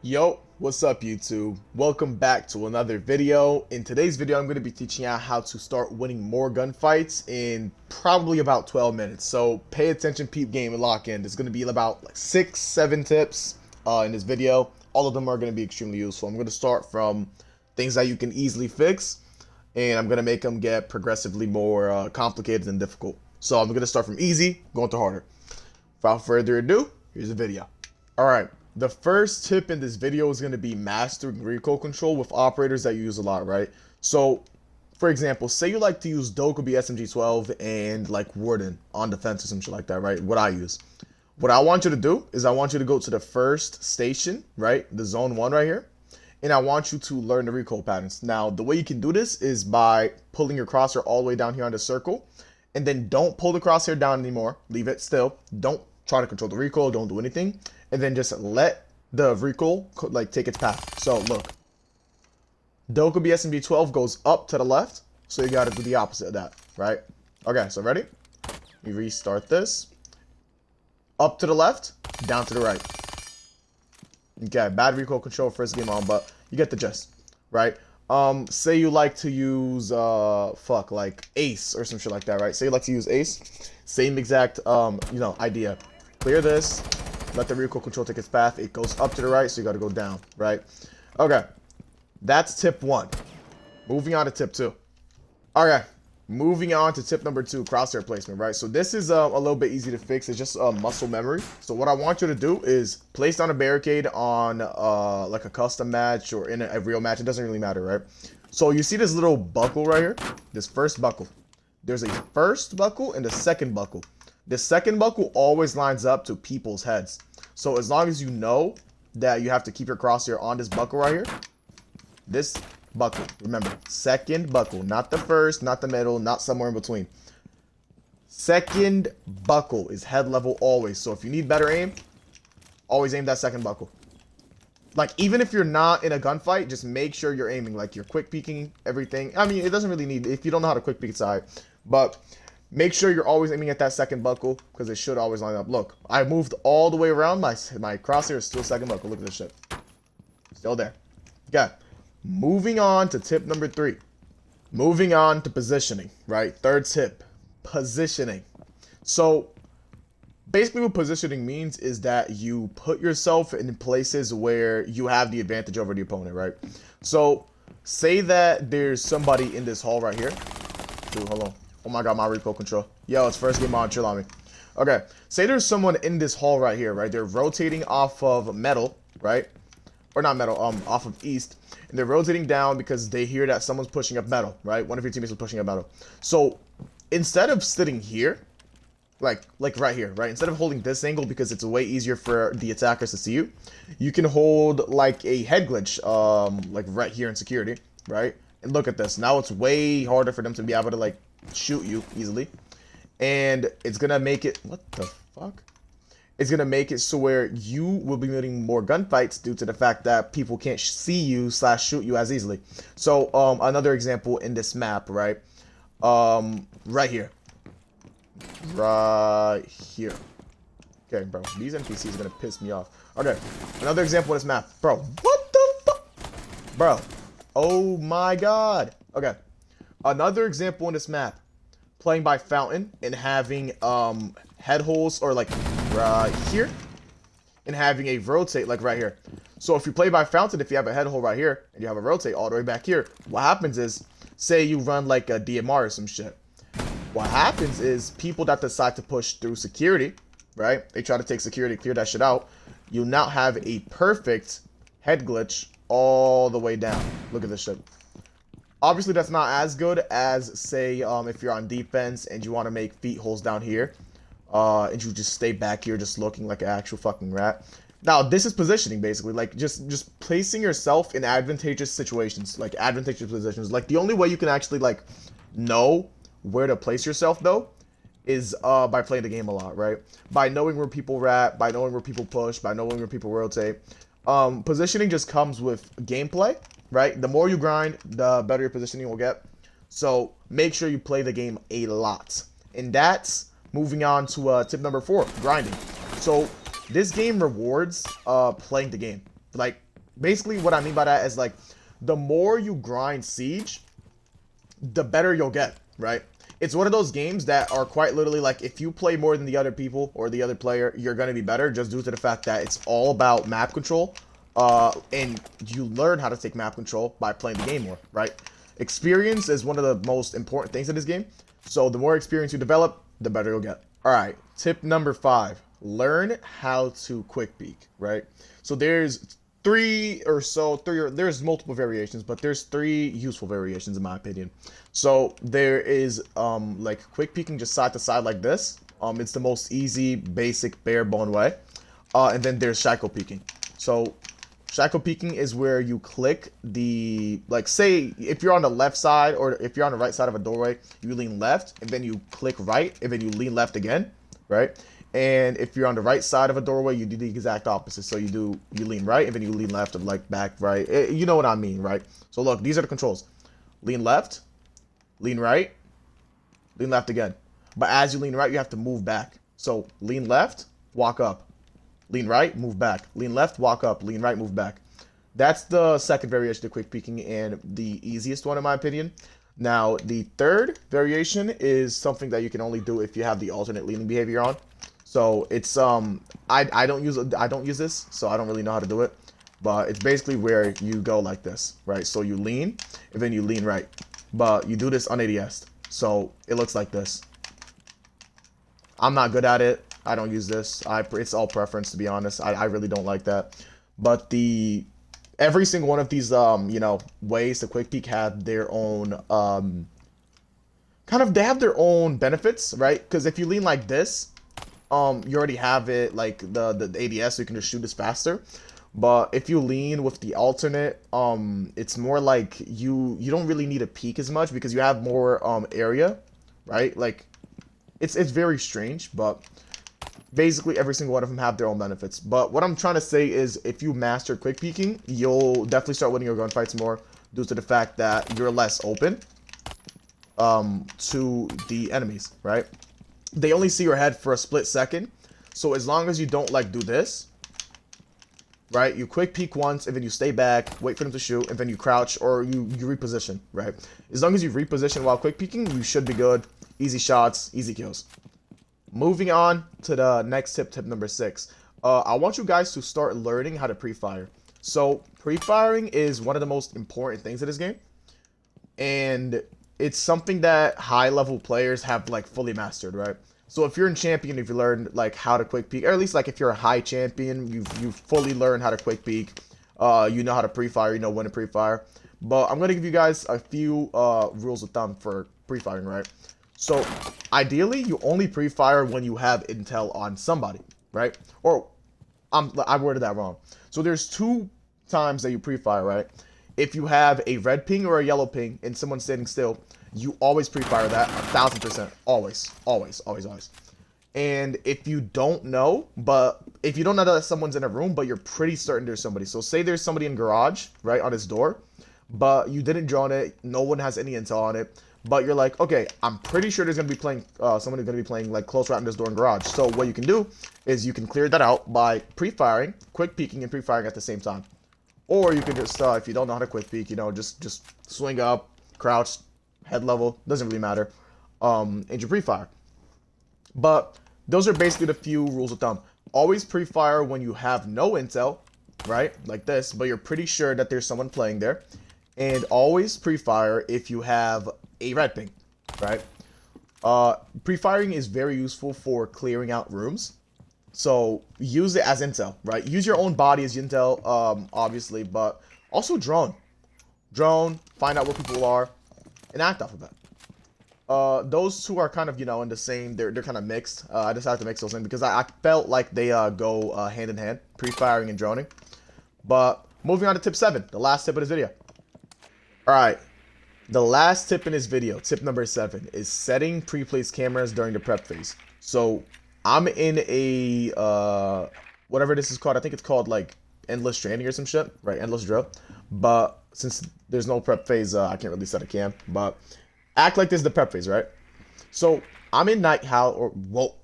Yo, what's up YouTube? Welcome back to another video. In today's video, I'm going to be teaching you how to start winning more gunfights in probably about 12 minutes. So pay attention, peep game, and lock in. There's going to be about like 6-7 tips in this video. All of them are going to be extremely useful. I'm going to start from things that you can easily fix, and I'm going to make them get progressively more complicated and difficult. So I'm going to start from easy, going to harder. Without further ado, here's the video. Alright. The first tip in this video is going to be mastering recoil control with operators that you use a lot, right? So, for example, say you like to use Dokubi SMG-12 and like Warden on defense or some shit like that, right? What I use. What I want you to do is I want you to go to the first station, right? The zone 1 right here. And I want you to learn the recoil patterns. Now, the way you can do this is by pulling your crosshair all the way down here on the circle. And then don't pull the crosshair down anymore. Leave it still. Don't try to control the recoil. Don't do anything. And then just let the recoil like take its path. So look, Dokubi SMG-12 goes up to the left, so you got to do the opposite of that, right? Okay, so ready? We restart this. Up to the left, down to the right. Okay, bad recoil control first game on, but you get the gist, right? Say you like to use like Ace or some shit like that, right? Say you like to use Ace, same exact idea. Clear this. Let the recoil control take its path. It goes up to the right, so you got to go down, right? Okay, that's tip 1. Moving on to tip 2. Okay, moving on to tip number 2, crosshair placement, right? So this is a little bit easy to fix. It's just muscle memory. So what I want you to do is place down a barricade on like a custom match or in a real match. It doesn't really matter, right? So you see this little buckle right here? This first buckle. There's a first buckle and a second buckle. The second buckle always lines up to people's heads. So as long as you know that you have to keep your crosshair on this buckle right here, this buckle, remember, second buckle, not the first, not the middle, not somewhere in between. Second buckle is head level always. So if you need better aim, always aim that second buckle. Like, even if you're not in a gunfight, just make sure you're aiming. Like, you're quick peeking everything. I mean, it doesn't really need, if you don't know how to quick peek, it's alright. But make sure you're always aiming at that second buckle, because it should always line up. Look, I moved all the way around. My crosshair is still second buckle. Look at this shit. Still there. Okay. Moving on to tip number 3. Moving on to positioning, right? Third tip. Positioning. So, basically what positioning means is that you put yourself in places where you have the advantage over the opponent, right? So, say that there's somebody in this hall right here. Dude, hold on. Oh my god, my recoil control. Yo, it's first game on, chill on me. Okay, say there's someone in this hall right here, right? They're rotating off of metal, right? Or not metal, off of east. And they're rotating down because they hear that someone's pushing up metal, right? One of your teammates is pushing up metal. So, instead of sitting here, like right here, right? Instead of holding this angle because it's way easier for the attackers to see you, you can hold like a head glitch, like right here in security, right? And look at this. Now it's way harder for them to be able to like shoot you easily, and it's gonna make it, what the fuck? It's gonna make it so where you will be winning more gunfights due to the fact that people can't see you / shoot you as easily. So another example in this map, right? Right here. Okay, bro, these NPCs are gonna piss me off. Okay, another example in this map. Bro, what the fuck? Bro, oh my god. Okay, another example in this map, playing by fountain and having head holes or like right here, and having a rotate like right here. So if you play by fountain, if you have a head hole right here and you have a rotate all the way back here, what happens is, say you run like a DMR or some shit. What happens is people that decide to push through security, right? They try to take security, clear that shit out. You now have a perfect head glitch all the way down. Look at this shit. Obviously, that's not as good as, say, if you're on defense and you want to make feet holes down here, and you just stay back here just looking like an actual fucking rat. Now, this is positioning, basically. Like, just placing yourself in advantageous situations, like advantageous positions. Like, the only way you can actually, like, know where to place yourself, though, is by playing the game a lot, right? By knowing where people rat, by knowing where people push, by knowing where people rotate. Positioning just comes with gameplay, right? The more you grind, the better your positioning will get. So make sure you play the game a lot. And that's moving on to tip number 4, grinding. So this game rewards playing the game. Like, Basically, what I mean by that is like, the more you grind Siege, the better you'll get, right? It's one of those games that are quite literally like, if you play more than the other people or the other player, you're going to be better just due to the fact that it's all about map control. And you learn how to take map control by playing the game more, right? Experience is one of the most important things in this game. So the more experience you develop, the better you'll get. All right, tip number 5, learn how to quick peek, right? So there's there's multiple variations, but there's 3 useful variations in my opinion. So there is like quick peeking just side to side like this. It's the most easy, basic, bare bone way. And then there's shackle peeking. So shackle peeking is where you click the, like, say if you're on the left side or if you're on the right side of a doorway, you lean left and then you click right and then you lean left again, right? And if you're on the right side of a doorway, you do the exact opposite. So you lean right and then you lean left and like back right. You know what I mean, right? So look, these are the controls. Lean left, lean right, lean left again. But as you lean right, you have to move back. So lean left, walk up. Lean right, move back. Lean left, walk up. Lean right, move back. That's the second variation of quick peeking and the easiest one in my opinion. Now, the third variation is something that you can only do if you have the alternate leaning behavior on. So it's I don't use this, so I don't really know how to do it. But it's basically where you go like this, right? So you lean and then you lean right. But you do this on ADS. So it looks like this. I'm not good at it. I don't use this. It's all preference, to be honest. I really don't like that. But every single one of these ways to quick peek have their own they have their own benefits, right? Because if you lean like this, you already have it like the ADS, so you can just shoot this faster. But if you lean with the alternate, it's more like you don't really need to peek as much because you have more area, right? Like it's very strange, but basically every single one of them have their own benefits. But what I'm trying to say is if you master quick peeking, you'll definitely start winning your gunfights more due to the fact that you're less open to the enemies, right? They only see your head for a split second. So as long as you don't like do this, right? You quick peek once and then you stay back, wait for them to shoot, and then you crouch or you reposition, right? As long as you reposition while quick peeking, you should be good. Easy shots, easy kills. Moving on to the next tip, tip number 6. I want you guys to start learning how to pre-fire. So pre-firing is one of the most important things in this game. And it's something that high-level players have like fully mastered, right? So if you're in champion, if you learned like how to quick peek, or at least like if you're a high champion, you've fully learned how to quick peek. You know how to pre-fire, you know when to pre-fire. But I'm gonna give you guys a few rules of thumb for pre-firing, right? So ideally, you only pre-fire when you have intel on somebody, right? Or I worded that wrong. So there's 2 times that you pre-fire, right? If you have a red ping or a yellow ping and someone's standing still, you always pre-fire that 1000%. Always, always, always, always. And if you don't know, that someone's in a room, but you're pretty certain there's somebody. So say there's somebody in garage, right, on his door, but you didn't drone it, no one has any intel on it, but you're like, okay, I'm pretty sure there's gonna be playing someone who's gonna be playing like close right in this door in garage. So what you can do is you can clear that out by pre-firing, quick peeking, and pre-firing at the same time. Or you can just if you don't know how to quick peek, just swing up, crouch, head level, doesn't really matter, and you pre-fire. But those are basically the few rules of thumb. Always pre-fire when you have no intel, right, like this, but you're pretty sure that there's someone playing there. And always pre-fire if you have a red ping, right? Pre-firing is very useful for clearing out rooms. So use it as intel, right? Use your own body as intel, obviously, but also drone. Drone, find out where people are, and act off of that. Those 2 are kind of, in the same, they're kind of mixed. I just have to mix those in because I felt like they go hand in hand, pre-firing and droning. But moving on to tip 7, the last tip of this video. Alright, the last tip in this video, tip number 7, is setting pre-placed cameras during the prep phase. So I'm in a, whatever this is called, I think it's called like endless training or some shit, right, endless drill. But since there's no prep phase, I can't really set a cam, but act like this is the prep phase, right? So I'm in night howl, or, whoa,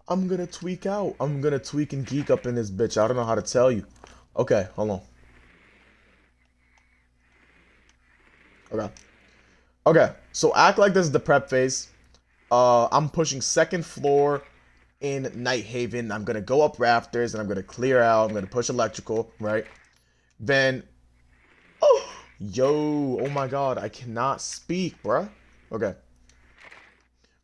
I'm gonna tweak out. I'm gonna tweak and geek up in this bitch. I don't know how to tell you. Okay, hold on. Okay. Okay, so act like this is the prep phase. I'm pushing second floor in Night Haven. I'm gonna go up rafters and I'm gonna clear out. I'm gonna push electrical, right? Then, oh, yo, oh my god, I cannot speak, bruh. Okay,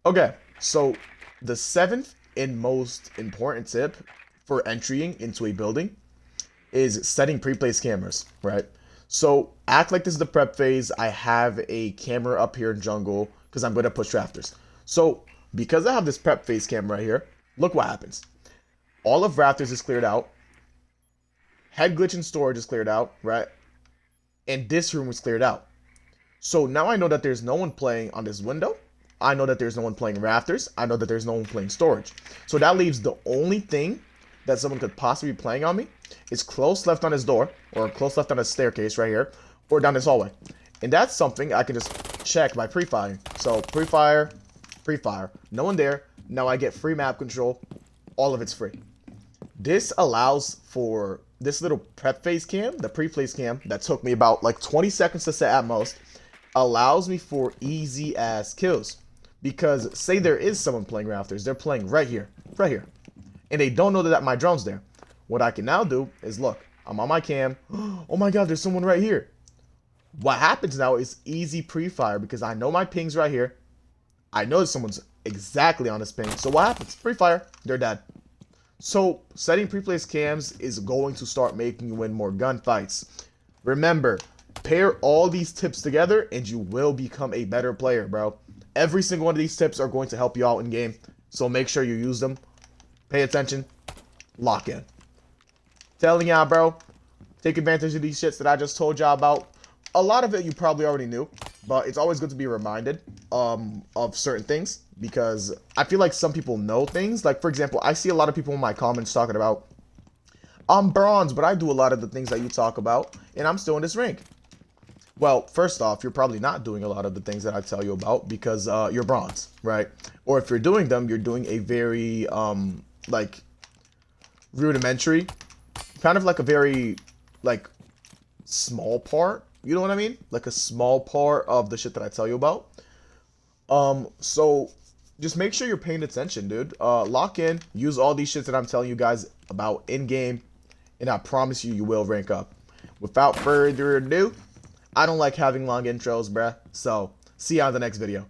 okay. So the seventh and most important tip for entering into a building is setting pre-placed cameras, right? So act like this is the prep phase. I have a camera up here in jungle because I'm gonna push rafters. So because I have this prep phase camera right here, look what happens. All of rafters is cleared out. Head glitch and storage is cleared out, right? And this room was cleared out. So now I know that there's no one playing on this window. I know that there's no one playing rafters. I know that there's no one playing storage. So that leaves the only thing that someone could possibly be playing on me is close left on his door, or close left on his staircase right here, or down this hallway. And that's something I can just check by pre-firing. So pre-fire, pre-fire. No one there. Now I get free map control. All of it's free. This allows for this little prep phase cam, the pre-place cam, that took me about like 20 seconds to set at most, allows me for easy ass kills. Because say there is someone playing rafters, they're playing right here, and they don't know that my drone's there. What I can now do is look, I'm on my cam. Oh my god, there's someone right here. What happens now is easy pre-fire because I know my ping's right here. I know that someone's exactly on this ping. So what happens? Pre-fire, they're dead. So setting pre-placed cams is going to start making you win more gunfights. Remember, pair all these tips together and you will become a better player, bro. Every single one of these tips are going to help you out in game. So make sure you use them. Pay attention. Lock in. Telling y'all, bro, take advantage of these shits that I just told y'all about. A lot of it you probably already knew, but it's always good to be reminded of certain things because I feel like some people know things. Like, for example, I see a lot of people in my comments talking about, I'm bronze, but I do a lot of the things that you talk about, and I'm still in this rank. Well, first off, you're probably not doing a lot of the things that I tell you about because you're bronze, right? Or if you're doing them, you're doing a very, like, rudimentary, kind of like a very, like, small part. You know what I mean? Like a small part of the shit that I tell you about. So just make sure you're paying attention, dude. Lock in, use all these shits that I'm telling you guys about in game, and I promise you, you will rank up. Without further ado, I don't like having long intros, bruh. So see you on the next video.